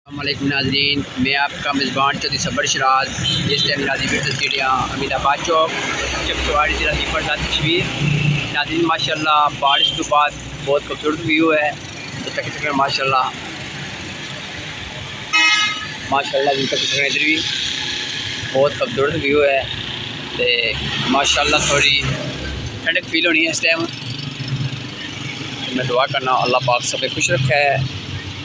अस्सलामुअलैकुम नाज़रीन, मैं आपका मेज़बान चौधरी सबर शराज। इस टाइम नाज़रीन तस्वीरें हमीद आबाद चौक चकसवारी ज़िला मेरपुर तस्वीर। नाज़रीन माशाल्लाह बारिश के बाद बहुत खूबसूरत व्यू है। तो तक माशाल्लाह इधर भी बहुत खूबसूरत व्यू है। तो माशाल्लाह थोड़ी ठंडक फील होनी है इस टाइम। मैं दुआ करना अल्लाह पाक सब खुश रखा है,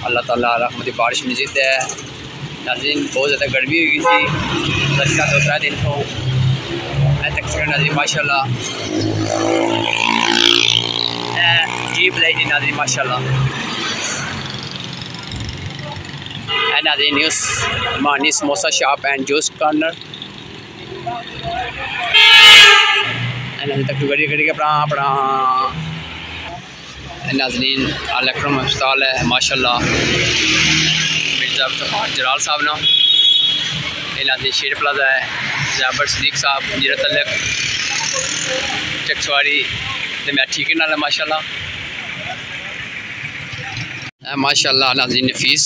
अल्लाह ताला रहमत बारिश नजीद है। नाज़रीन बहुत ज़्यादा गर्मी हुई थी पिछला 2-3 दिन को मैं तक नाज़रीन माशाल्लाह जी बुलाई थी नाज़रीन माशाल्लाह। नाज़रीन न्यूज़ मानी samosa shop and juice corner तक गड़ी के अपना नाज़रीन अलक्रम अस्पताल है माशाल्लाह मिर्जा जलाल साहब ना। ये नाज़रीन शेर प्लाजा है जाबर सदीक साहब जीरा तलक चकसवारी मैं ठीक है नाल माशाल्लाह नाज़रीन नफीस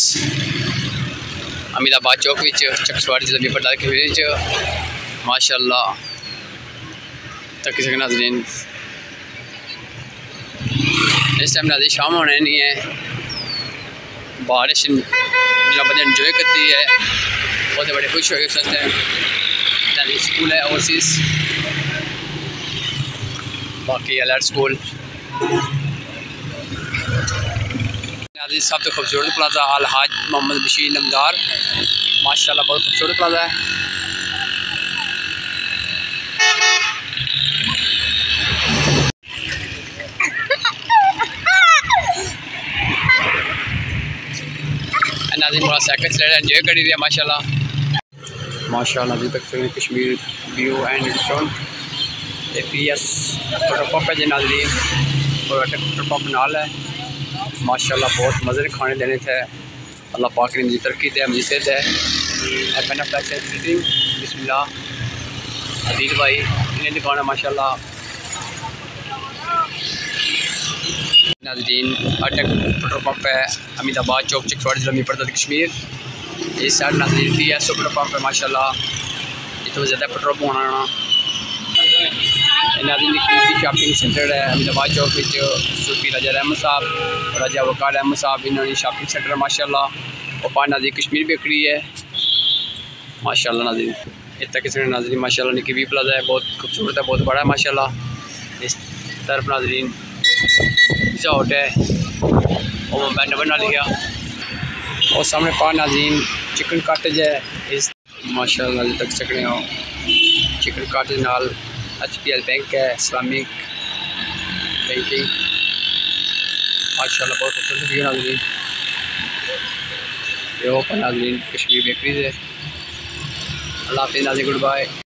हमीद आबाद चौक चकसवारी जिला मेरपुर माशाल्लाह तक नाज़रीन इस टाइम नाज़रीन शाम होने नहीं है। बारिश जो बंदे इंजॉय करती है बहुत बड़े खुश हो गए उस टाइम। नाज़रीन स्कूल है ओवरसीज़ बाकी अलर्ट स्कूल। नाज़रीन सब तो खूबसूरत प्लाजा अलहाज मोहम्मद बशीर नमदार माशाल्लाह बहुत खूबसूरत प्लाजा है। नाज़रीन बड़ा साइकिल चला रहा एंजॉय कर रही है माशाल्लाह अभी तक Kashmir view and restaurant APS petrol pump है जी नाज़रीन और पेट्रोल पंप नाल है माशाल्लाह। बहुत मज़े खाने देने थे अल्लाह पाक ने मुझे तरक्की दे मुझे सेहत है। बिस्मिल्लाह अदील भाई इन्हें दुकान है माशाल्लाह। नाज़रीन अटक पेट्रोल पंप है हमीद आबाद चौक चकसवारी ज़िला मेरपुर कश्मीर। इस साइड नाज़रीन PS पेट्रोल पंप है माशाल्लाह इतना ज़्यादा पेट्रोल पाना नाज़रीन शॉपिंग सेंटर है हमीद आबाद चौक सूफी राजा रहमत साहब राजा वकार रहमत साहब इन्होंने शॉपिंग सेंटर है माशाल्लाह। और पास नाज़रीन कश्मीर बेकरी है माशाल्लाह। नाज़रीन इतना किसी नाज़रीन माशाल्लाह निकी भी प्लाजा है बहुत खूबसूरत है बहुत बड़ा है माशाल्लाह। इस तरफ नाज़रीन पिज़्ज़ा हट है और मैंने बना लिया और सामने पा नाज़रीन चिकन काटेज है इस माशाल्लाह तक सकने हो चिकन काटेज नाल HPL बैंक है इस्लामिक बैंकिंग माशाल्लाह बहुत खूबसूरत व्यू नाज़रीन। ये ओपन नाज़रीन कश्मीर बेकरीज है। अल्लाह हाफ़िज़ नाज़रीन गुड बाय।